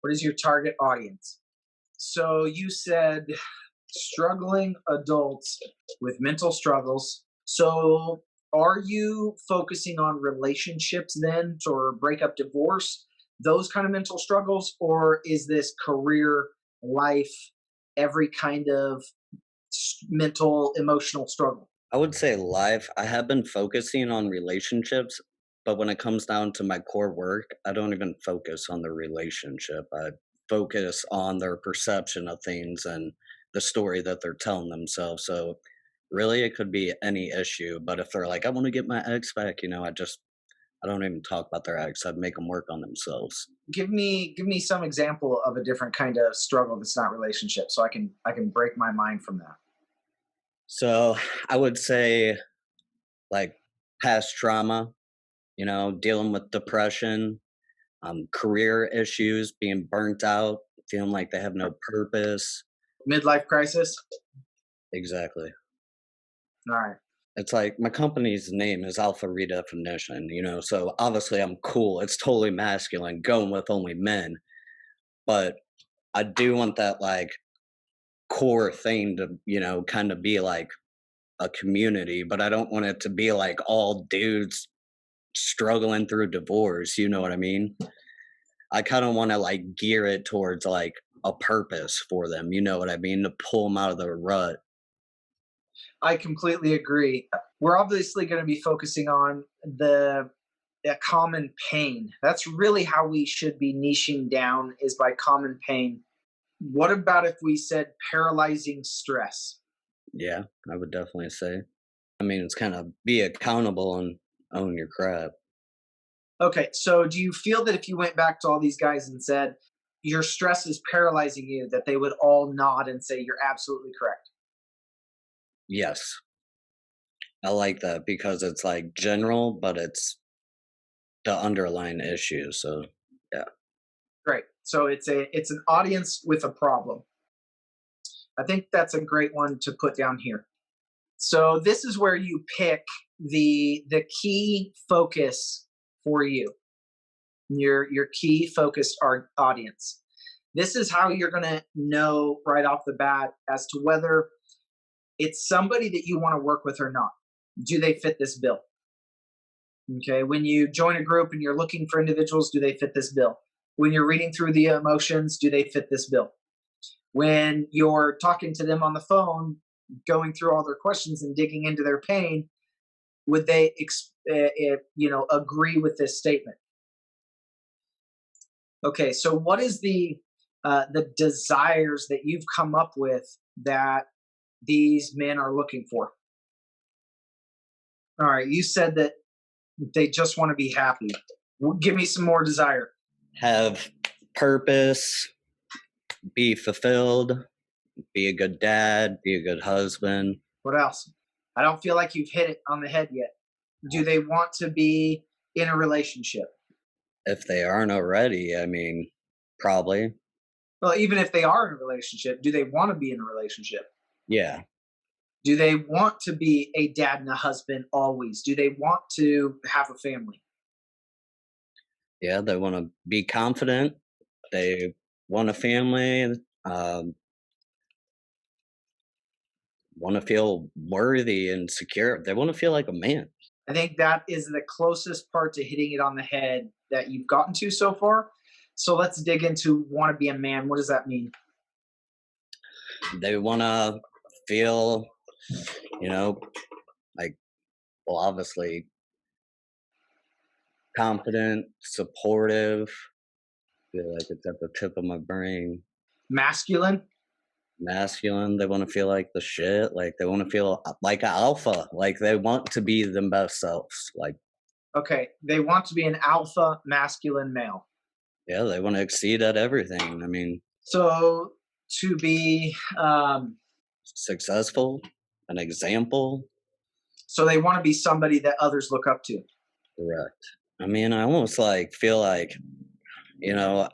What is your target audience? So you said struggling adults with mental struggles. So are you focusing on relationships then, or breakup, divorce, those kind of mental struggles? Or is this career, life, every kind of mental, emotional struggle? I would say life. I have been focusing on relationships, but when it comes down to my core work, I don't even focus on the relationship. I focus on their perception of things and the story that they're telling themselves. So really it could be any issue, but if they're like, I want to get my ex back, I don't even talk about their ex. I'd make them work on themselves. Give me some example of a different kind of struggle that's not relationship, so I can break my mind from that. So I would say like past trauma, dealing with depression, career issues, being burnt out, feeling like they have no purpose. Midlife crisis. Exactly. All right. It's like my company's name is Alpha Redefinition, so obviously I'm cool. It's totally masculine, going with only men. But I do want that like core thing to, kind of be like a community, but I don't want it to be like all dudes struggling through divorce. You know what I mean? I kind of want to like gear it towards like a purpose for them. You know what I mean? To pull them out of the rut. I completely agree. We're obviously going to be focusing on the common pain. That's really how we should be niching down, is by common pain. What about if we said paralyzing stress? Yeah, I would definitely say. I mean, it's kind of be accountable and own your crap. Okay, so do you feel that if you went back to all these guys and said your stress is paralyzing you, that they would all nod and say you're absolutely correct? Yes, I like that because it's like general, but it's the underlying issue. So, yeah. Great. So it's an audience with a problem. I think that's a great one to put down here. So this is where you pick the key focus for you, your key focused audience. This is how you're going to know right off the bat as to whether it's somebody that you want to work with or not. Do they fit this bill? Okay, when you join a group and you're looking for individuals, do they fit this bill? When you're reading through the emotions, do they fit this bill? When you're talking to them on the phone, going through all their questions and digging into their pain, would they agree with this statement? Okay, so what is the desires that you've come up with that these men are looking for? All right, you said that they just want to be happy. Give me some more desire. Have purpose, be fulfilled, be a good dad, be a good husband. What else? I don't feel like you've hit it on the head yet. Do they want to be in a relationship? If they aren't already, I mean, probably. Well, even if they are in a relationship, do they want to be in a relationship? Yeah. Do they want to be a dad and a husband always? Do they want to have a family? Yeah. They want to be confident. They want a family, um, want to feel worthy and secure. They want to feel like a man. I think that is the closest part to hitting it on the head that you've gotten to so far. So let's dig into want to be a man. What does that mean? They want to feel, you know, like, well, obviously confident, supportive. Feel like it's at the tip of my brain. Masculine? Masculine. They want to feel like the shit. Like they want to feel like an alpha. Like they want to be them best selves. Like, Okay, they want to be an alpha masculine male. yeah, they want to exceed at everything. I mean, So to be, successful, an example. so they want to be somebody that others look up to. Correct. I mean, I almost like feel like,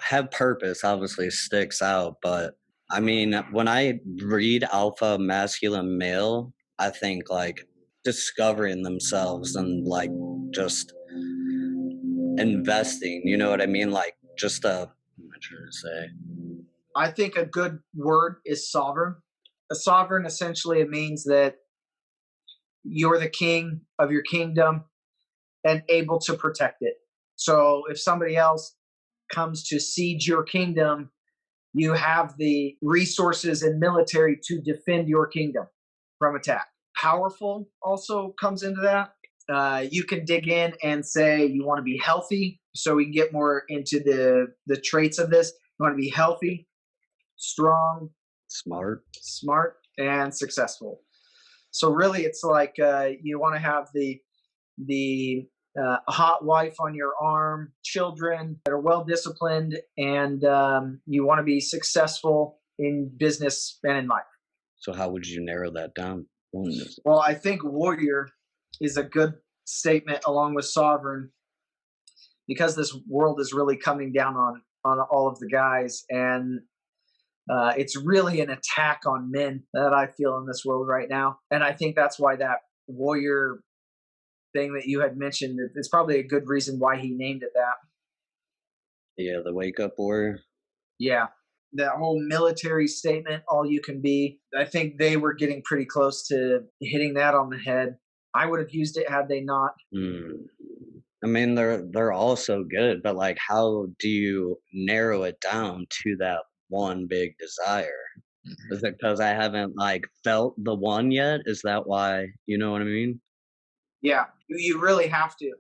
have purpose obviously sticks out, but I mean, when I read alpha masculine male, I think like discovering themselves and like just investing, you know what I mean? Like just a trying to say. I think a good word is sovereign. A sovereign essentially it means that you're the king of your kingdom and able to protect it. So if somebody else comes to siege your kingdom, you have the resources and military to defend your kingdom from attack. Powerful also comes into that. You can dig in and say you want to be healthy. So we can get more into the traits of this. You want to be healthy, strong, smart, and successful. So really, it's like you want to have the hot wife on your arm, children that are well disciplined, and you want to be successful in business and in life. So how would you narrow that down? Well, I think warrior is a good statement along with sovereign because this world is really coming down on all of the guys, and it's really an attack on men that I feel in this world right now. And I think that's why that warrior thing that you had mentioned, it's probably a good reason why he named it that. Yeah, the wake up warrior. Yeah. That whole military statement, all you can be. I think they were getting pretty close to hitting that on the head. I would have used it had they not. I mean, they're all so good, but like, how do you narrow it down to that one big desire? Is it because I haven't like felt the one yet? Is that why? You know what I mean? Yeah, you really have to.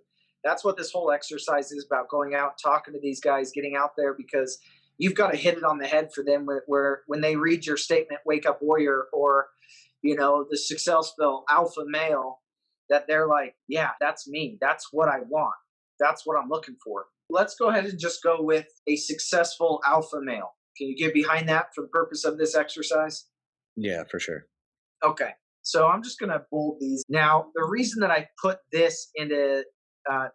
That's what this whole exercise is about, going out, talking to these guys, getting out there, because you've got to hit it on the head for them where when they read your statement, wake up warrior, or, the success spell alpha male, that they're like, yeah, that's me. That's what I want. That's what I'm looking for. Let's go ahead and just go with a successful alpha male. Can you get behind that for the purpose of this exercise? Yeah, for sure. Okay. So I'm just going to bold these. Now, the reason that I put this into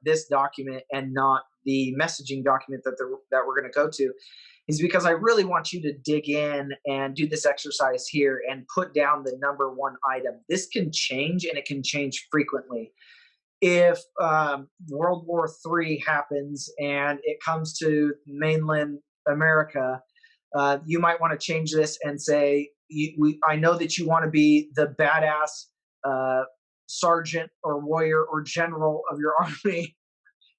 this document and not the messaging document that we're going to go to is because I really want you to dig in and do this exercise here and put down the number one item. This can change, and it can change frequently. If World War III happens and it comes to mainland America, you might want to change this and say, I know that you want to be the badass sergeant or warrior or general of your army,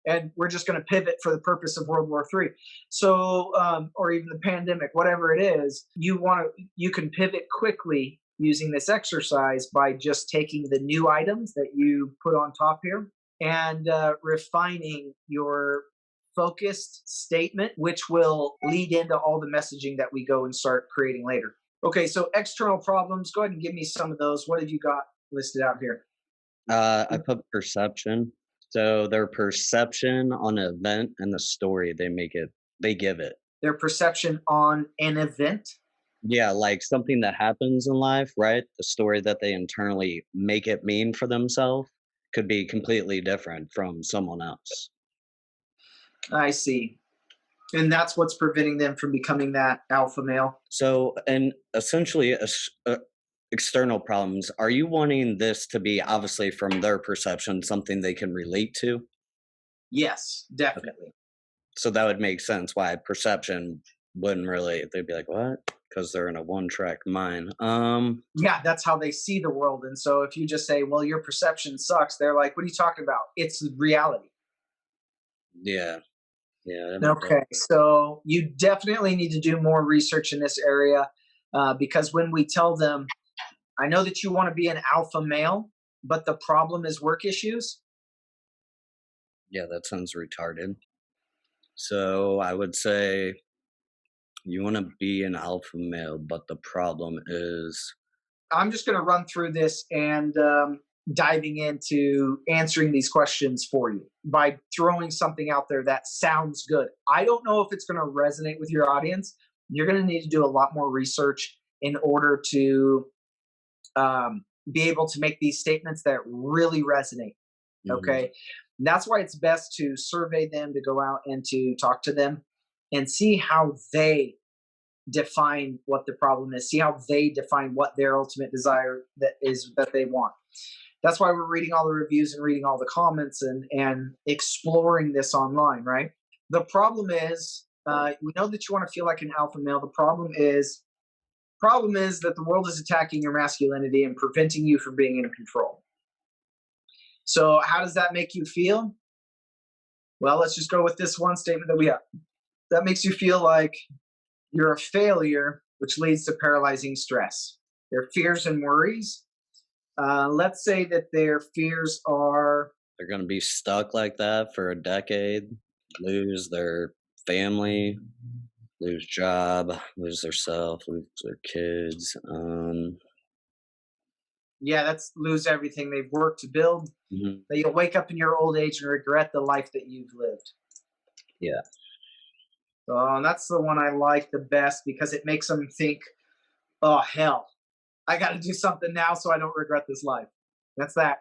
and we're just going to pivot for the purpose of World War III. So, or even the pandemic, whatever it is, you can pivot quickly using this exercise by just taking the new items that you put on top here and refining your focused statement, which will lead into all the messaging that we go and start creating later. Okay, so external problems, go ahead and give me some of those. What have you got listed out here? I put perception. So their perception on an event and the story they give it. Their perception on an event? Yeah, like something that happens in life, right? The story that they internally make it mean for themselves could be completely different from someone else. I see. And that's what's preventing them from becoming that alpha male. So, and essentially, external problems, are you wanting this to be obviously from their perception, something they can relate to? Yes, definitely. So that would make sense why perception wouldn't really, they'd be like, what? Because they're in a one track mind. Yeah, that's how they see the world. And so if you just say, well, your perception sucks, they're like, what are you talking about? It's reality. Yeah. Yeah. Okay, so you definitely need to do more research in this area because when we tell them, I know that you want to be an alpha male, but the problem is work issues. Yeah, that sounds retarded. So I would say you want to be an alpha male, but the problem is. I'm just going to run through this and diving into answering these questions for you by throwing something out there that sounds good. I don't know if it's going to resonate with your audience. You're going to need to do a lot more research in order to be able to make these statements that really resonate. Okay. That's why it's best to survey them, to go out and to talk to them and see how they define what the problem is, see how they define what their ultimate desire that they want. That's why we're reading all the reviews and reading all the comments and exploring this online, right? The problem is We know that you want to feel like an alpha male. The problem is that the world is attacking your masculinity and preventing you from being in control. So how does that make you feel? Well, let's just go with this one statement that we have. That makes you feel like you're a failure, which leads to paralyzing stress. Their fears and worries. Let's say that their fears are They're gonna be stuck like that for a decade, lose their family, lose job, lose their self, lose their kids. yeah, that's lose everything they've worked to build. Mhm. That you'll wake up in your old age and regret the life that you've lived. Yeah. So and that's the one I like the best because it makes them think, oh hell, I got to do something now so I don't regret this life. That's that.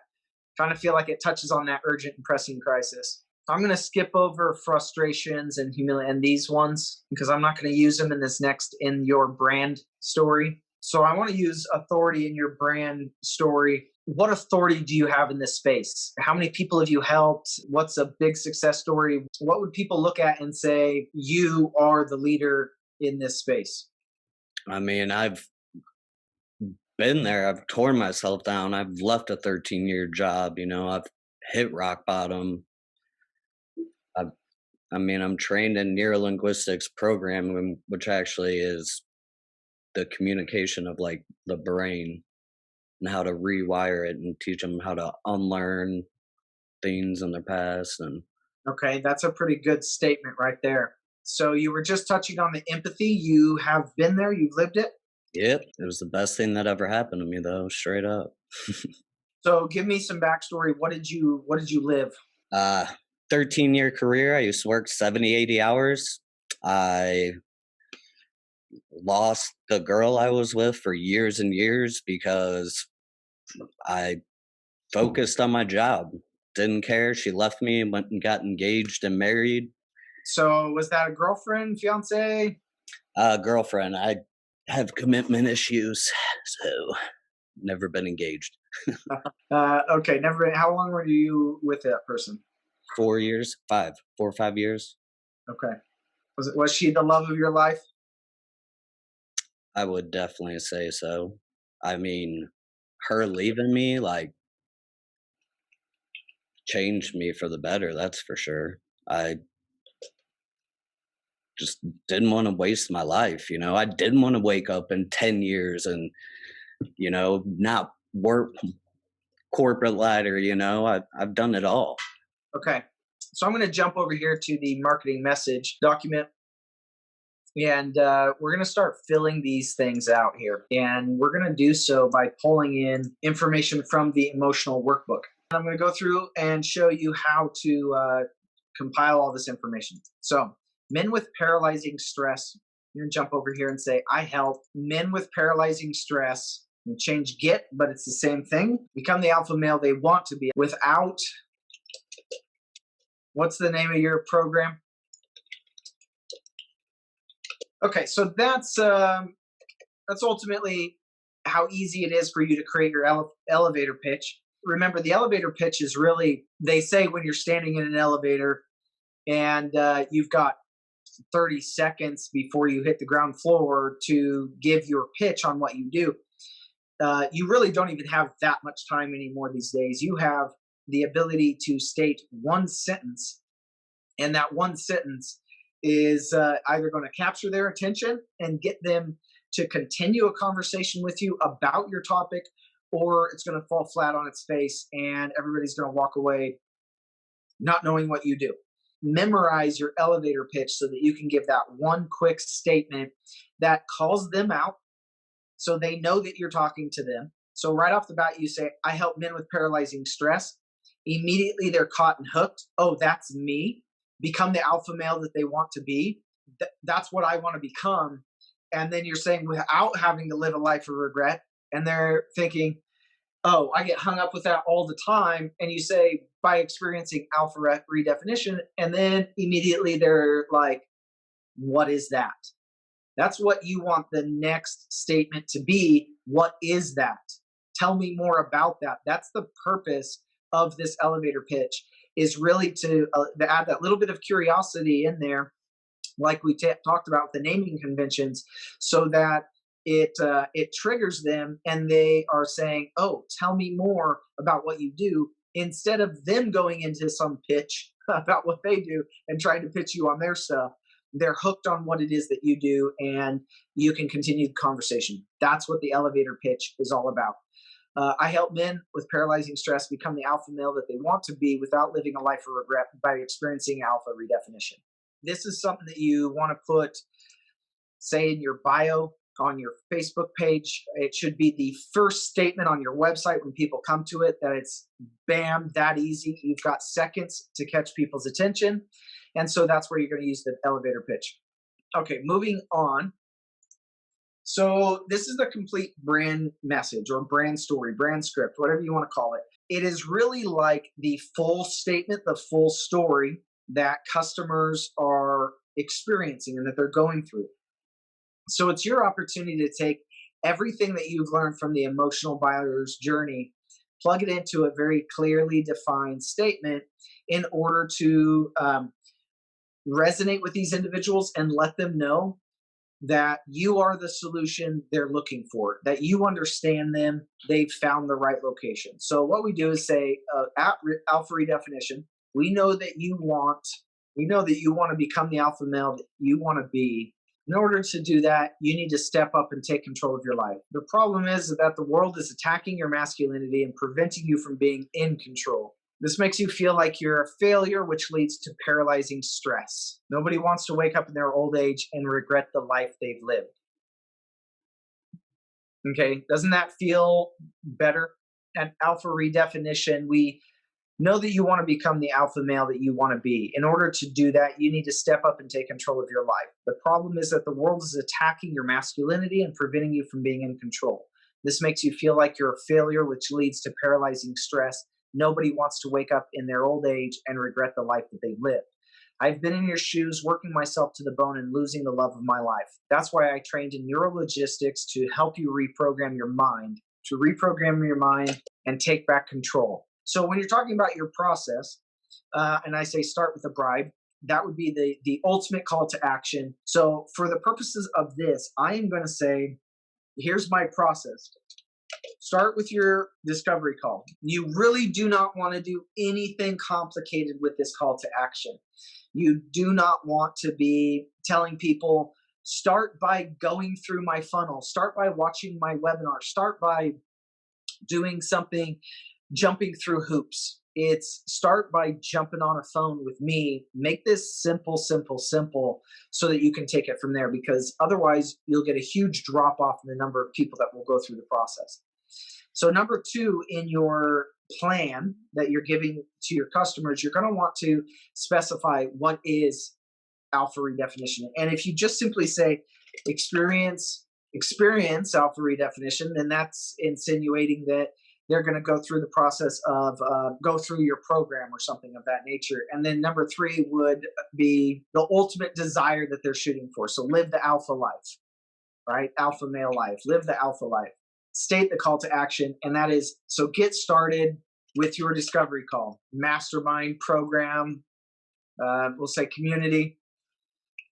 Kind of feel like it touches on that urgent and pressing crisis. I'm going to skip over frustrations and humility and these ones because I'm not going to use them in this next in your brand story. So I want to use authority in your brand story. What authority do you have in this space? How many people have you helped? What's a big success story? What would people look at and say, you are the leader in this space? I mean, I've been there. I've torn myself down. I've left a 13-year job, I've hit rock bottom. I've I mean, I'm trained in neurolinguistics programming, which actually is the communication of like the brain and how to rewire it and teach them how to unlearn things in their past. And Okay, that's a pretty good statement right there. So you were just touching on the empathy. You have been there, you've lived it. yep, it was the best thing that ever happened to me, though, straight up. So give me some backstory. What did you live? uh 13-year career. I used to work 70, 80 hours. I lost the girl I was with for years and years because I focused on my job. Didn't care. She left me and went and got engaged and married. So was that a girlfriend, fiance? Girlfriend. I have commitment issues, so never been engaged. Okay, never. How long were you with that person? 4 years, 4 or 5 years. Okay, was she the love of your life? I would definitely say so. I mean, her leaving me like changed me for the better. That's for sure. I just didn't want to waste my life. I didn't want to wake up in 10 years and not work corporate ladder. I've done it all. Okay, so I'm going to jump over here to the marketing message document. And we're going to start filling these things out here. And we're going to do so by pulling in information from the emotional workbook. I'm going to go through and show you how to compile all this information. So, men with paralyzing stress, you're going to jump over here and say, I help men with paralyzing stress. And change get, but it's the same thing. Become the alpha male they want to be without, what's the name of your program? Okay, so that's ultimately how easy it is for you to create your elevator pitch. Remember, the elevator pitch is really, they say when you're standing in an elevator and you've got 30 seconds before you hit the ground floor to give your pitch on what you do. You really don't even have that much time anymore these days. You have the ability to state one sentence, and that one sentence is either going to capture their attention and get them to continue a conversation with you about your topic, or it's going to fall flat on its face and everybody's going to walk away not knowing what you do. Memorize your elevator pitch so that you can give that one quick statement that calls them out so they know that you're talking to them. So right off the bat, you say, I help men with paralyzing stress. Immediately they're caught and hooked. Oh, that's me. Become the alpha male that they want to be. That's what I want to become. And then you're saying without having to live a life of regret. And they're thinking, oh, I get hung up with that all the time. And you say, by experiencing alpha redefinition. And then immediately they're like, what is that? That's what you want the next statement to be. What is that? Tell me more about that. That's the purpose of this elevator pitch, is really to add that little bit of curiosity in there like we talked about with the naming conventions, so that it triggers them and they are saying, "Oh, tell me more about what you do," instead of them going into some pitch about what they do and trying to pitch you on their stuff. They're hooked on what it is that you do, and you can continue the conversation. That's what the elevator pitch is all about. I help men with paralyzing stress become the alpha male that they want to be without living a life of regret by experiencing alpha redefinition. This is something that you want to put, say, in your bio on your Facebook page. It should be the first statement on your website when people come to it, that it's bam, that easy. You've got seconds to catch people's attention. And so that's where you're going to use the elevator pitch. Okay, moving on. So this is the complete brand message or brand story, brand script, whatever you want to call it. It is really like the full statement, the full story that customers are experiencing and that they're going through. So it's your opportunity to take everything that you've learned from the emotional buyer's journey, plug it into a very clearly defined statement in order to resonate with these individuals and let them know that you are the solution they're looking for, that you understand them, they've found the right location. So what we do is say, at Alpha Redefinition, we know that you want to become the alpha male that you want to be. In order to do that, you need to step up and take control of your life. The problem is that the world is attacking your masculinity and preventing you from being in control. This makes you feel like you're a failure, which leads to paralyzing stress. Nobody wants to wake up in their old age and regret the life they've lived. Okay, doesn't that feel better? At Alpha Redefinition, we know that you want to become the alpha male that you want to be. In order to do that, you need to step up and take control of your life. The problem is that the world is attacking your masculinity and preventing you from being in control. This makes you feel like you're a failure, which leads to paralyzing stress. Nobody wants to wake up in their old age and regret the life that they lived. I've been in your shoes, working myself to the bone and losing the love of my life. That's why I trained in neurologistics, to help you reprogram your mind, and take back control. So when you're talking about your process, and I say start with a bribe, that would be the ultimate call to action. So for the purposes of this, I am going to say, here's my process. Start with your discovery call. You really do not want to do anything complicated with this call to action. You do not want to be telling people, start by going through my funnel, start by watching my webinar, start by doing something, jumping through hoops. It's start by jumping on a phone with me. Make this simple, simple, simple, so that you can take it from there, because otherwise you'll get a huge drop off in the number of people that will go through the process. So number 2, in your plan that you're giving to your customers, you're going to want to specify what is alpha redefinition. And if you just simply say experience alpha redefinition, then that's insinuating that they're going to go through the process of go through your program or something of that nature. And then number 3 would be the ultimate desire that they're shooting for. So live the alpha life, right? Alpha male life, live the alpha life. State the call to action, and that is, so get started with your discovery call, mastermind program, we'll say community,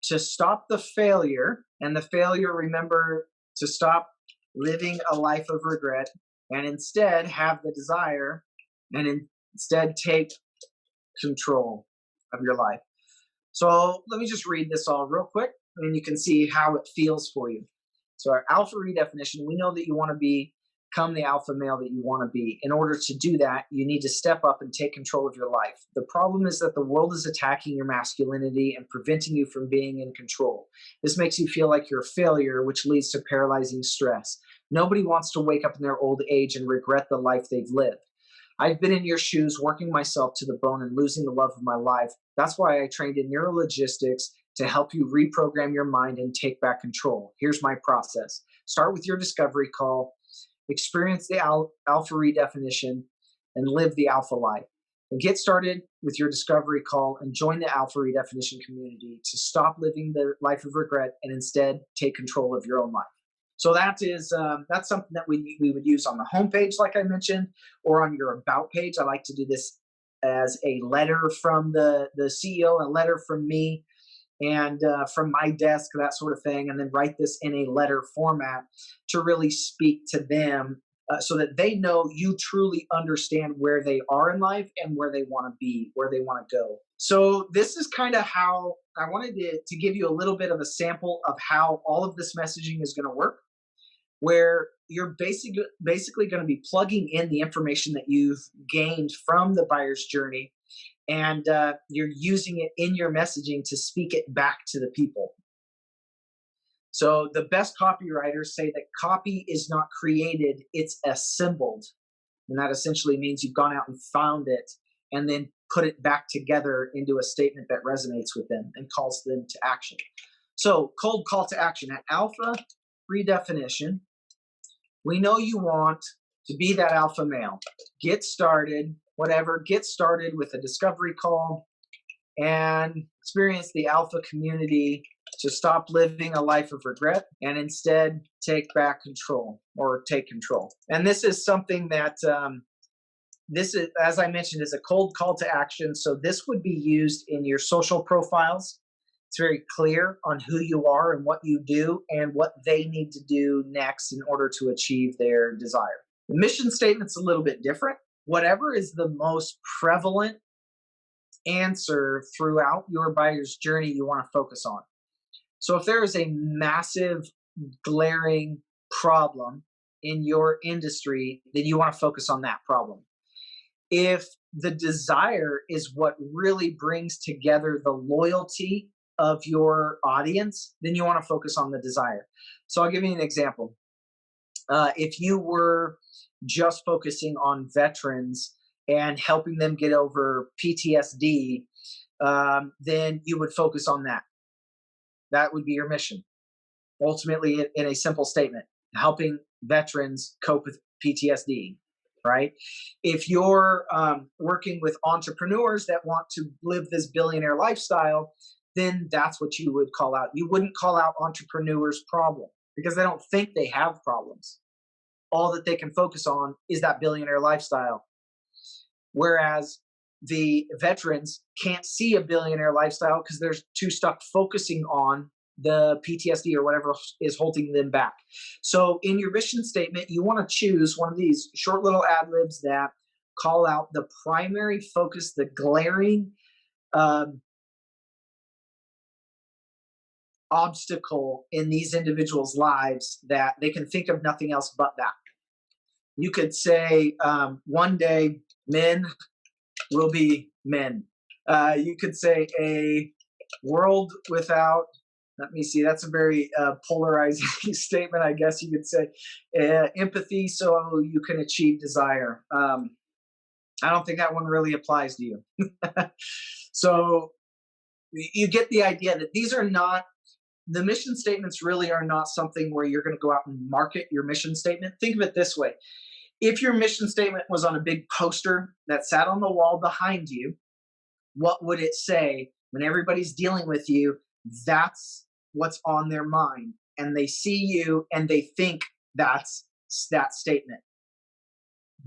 to stop the failure. And the failure, remember, to stop living a life of regret and instead have the desire and instead take control of your life. So let me just read this all real quick, and you can see how it feels for you. So our alpha redefinition, we know that you want to become the alpha male that you want to be. In order to do that, you need to step up and take control of your life. The problem is that the world is attacking your masculinity and preventing you from being in control. This makes you feel like you're a failure, which leads to paralyzing stress. Nobody wants to wake up in their old age and regret the life they've lived. I've been in your shoes, working myself to the bone and losing the love of my life. That's why I trained in neurologistics, to help you reprogram your mind and take back control. Here's my process. Start with your discovery call, experience the alpha redefinition, and live the alpha life. And get started with your discovery call and join the alpha redefinition community to stop living the life of regret and instead take control of your own life. So that's something that we would use on the homepage, like I mentioned, or on your about page. I like to do this as a letter from the CEO, a letter from me. and from my desk, that sort of thing, and then write this in a letter format to really speak to them so that they know you truly understand where they are in life and where they want to be, where they want to go. So, this is kind of how I wanted to give you a little bit of a sample of how all of this messaging is going to work, where you're basically going to be plugging in the information that you've gained from the buyer's journey, and you're using it in your messaging to speak it back to the people. So the best copywriters say that copy is not created, it's assembled. And that essentially means you've gone out and found it and then put it back together into a statement that resonates with them and calls them to action. So, cold call to action at Alpha Redefinition. We know you want to be that alpha male. Get started, whatever, get started with a discovery call and experience the alpha community to stop living a life of regret and instead take back control or take control. And this is something that this is, as I mentioned, is a cold call to action. So this would be used in your social profiles. It's very clear on who you are and what you do and what they need to do next in order to achieve their desire. The mission statement's a little bit different. Whatever is the most prevalent answer throughout your buyer's journey you want to focus on. So if there is a massive, glaring problem in your industry, then you want to focus on that problem. If the desire is what really brings together the loyalty of your audience, then you want to focus on the desire. So I'll give you an example. If you were just focusing on veterans and helping them get over PTSD, then you would focus on that. That would be your mission. Ultimately, in a simple statement, helping veterans cope with PTSD, right? If you're working with entrepreneurs that want to live this billionaire lifestyle, then that's what you would call out. You wouldn't call out entrepreneurs' problem because they don't think they have problems. All that they can focus on is that billionaire lifestyle. Whereas the veterans can't see a billionaire lifestyle because they're too stuck focusing on the PTSD or whatever is holding them back. So in your mission statement, you want to choose one of these short little ad libs that call out the primary focus, the glaring obstacle in these individuals' lives that they can think of nothing else but that. You could say, one day men will be men. You could say a world without, let me see, that's a very polarizing statement, I guess you could say. Empathy so you can achieve desire. I don't think that one really applies to you. So you get the idea that these are not, the mission statements really are not something where you're going to go out and market your mission statement. Think of it this way. If your mission statement was on a big poster that sat on the wall behind you, what would it say when everybody's dealing with you? That's what's on their mind. And they see you and they think that's that statement.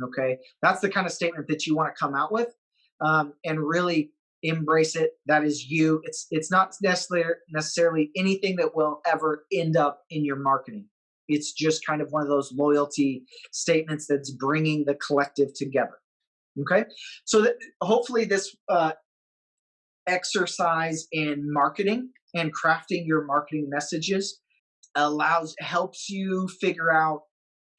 Okay. That's the kind of statement that you want to come out with and really embrace it. That is you. It's not necessarily anything that will ever end up in your marketing. It's just kind of one of those loyalty statements that's bringing the collective together. Okay. So hopefully this exercise in marketing and crafting your marketing messages helps you figure out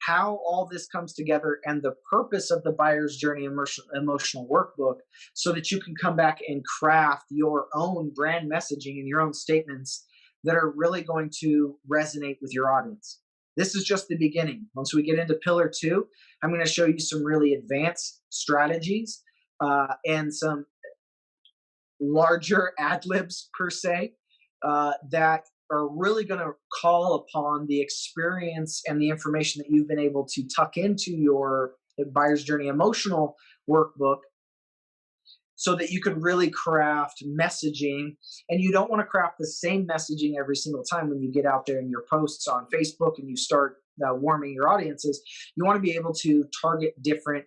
how all this comes together and the purpose of the buyer's journey emotional workbook, so that you can come back and craft your own brand messaging and your own statements that are really going to resonate with your audience. This is just the beginning. Once we get into pillar 2, I'm going to show you some really advanced strategies and some larger ad libs per se that are really going to call upon the experience and the information that you've been able to tuck into your buyer's journey emotional workbook, so that you can really craft messaging. And you don't want to craft the same messaging every single time when you get out there in your posts on Facebook and you start warming your audiences. You want to be able to target different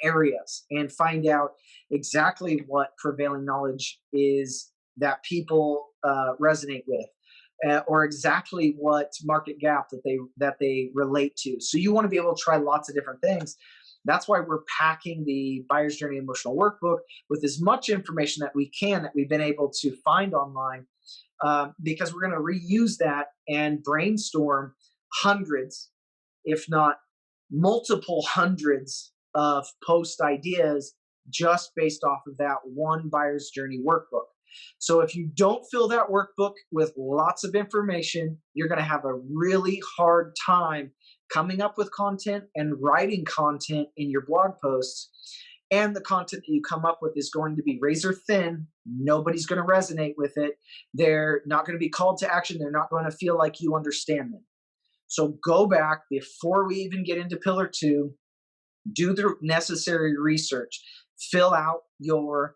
areas and find out exactly what prevailing knowledge is that people resonate with, or exactly what market gap that they relate to. So you want to be able to try lots of different things. That's why we're packing the Buyer's Journey Emotional Workbook with as much information that we can that we've been able to find online, because we're going to reuse that and brainstorm hundreds, if not multiple hundreds of post ideas just based off of that one Buyer's Journey workbook. So if you don't fill that workbook with lots of information, you're going to have a really hard time coming up with content and writing content in your blog posts. And the content that you come up with is going to be razor thin. Nobody's going to resonate with it. They're not going to be called to action. They're not going to feel like you understand them. So go back before we even get into pillar 2, do the necessary research, fill out your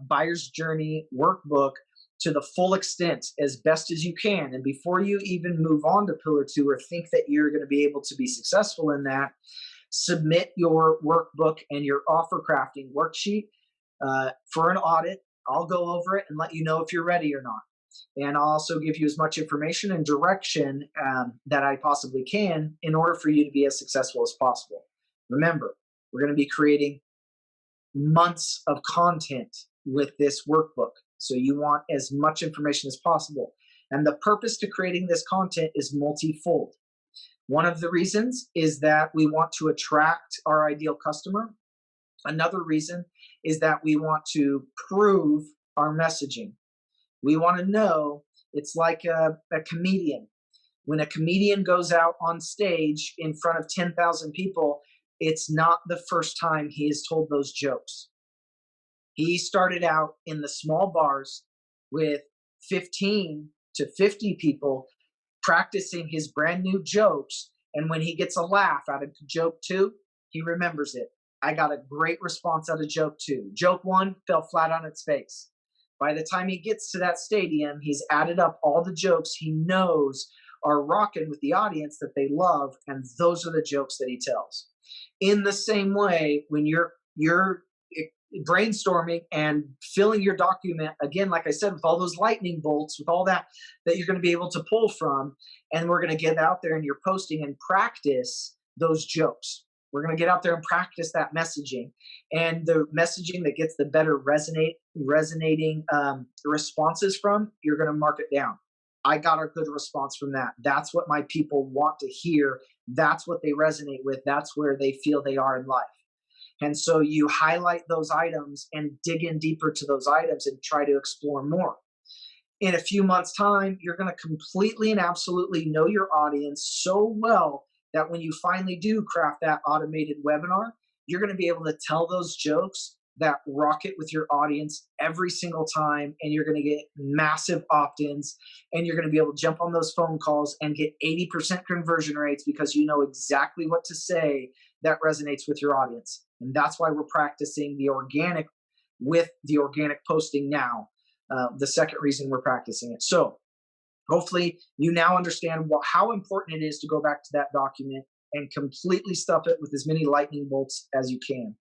Buyer's Journey workbook to the full extent as best as you can. And before you even move on to pillar 2 or think that you're going to be able to be successful in that, submit your workbook and your offer crafting worksheet for an audit. I'll go over it and let you know if you're ready or not. And I'll also give you as much information and direction that I possibly can in order for you to be as successful as possible. Remember, we're going to be creating months of content with this workbook. So you want as much information as possible. And the purpose to creating this content is multifold. One of the reasons is that we want to attract our ideal customer. Another reason is that we want to prove our messaging. We want to know, it's like a comedian. When a comedian goes out on stage in front of 10,000 people, it's not the first time he has told those jokes. He started out in the small bars with 15 to 50 people practicing his brand new jokes. And when he gets a laugh out of joke 2, he remembers it. I got a great response out of joke 2. Joke 1 fell flat on its face. By the time he gets to that stadium, he's added up all the jokes he knows are rocking with the audience that they love, and those are the jokes that he tells. In the same way, when you're brainstorming and filling your document, again, like I said, with all those lightning bolts, with all that you're going to be able to pull from, and we're going to get out there and you're posting and practice those jokes. We're going to get out there and practice that messaging, and the messaging that gets the better resonating responses from, you're going to mark it down. I got a good response from that. That's what my people want to hear. That's what they resonate with. That's where they feel they are in life. And so you highlight those items and dig in deeper to those items and try to explore more. In a few months' time, you're going to completely and absolutely know your audience so well that when you finally do craft that automated webinar, you're going to be able to tell those jokes that rocket with your audience every single time, and you're going to get massive opt-ins, and you're going to be able to jump on those phone calls and get 80% conversion rates because you know exactly what to say that resonates with your audience. And that's why we're practicing the organic with the organic posting now. The second reason we're practicing it. So hopefully you now understand how important it is to go back to that document and completely stuff it with as many lightning bolts as you can.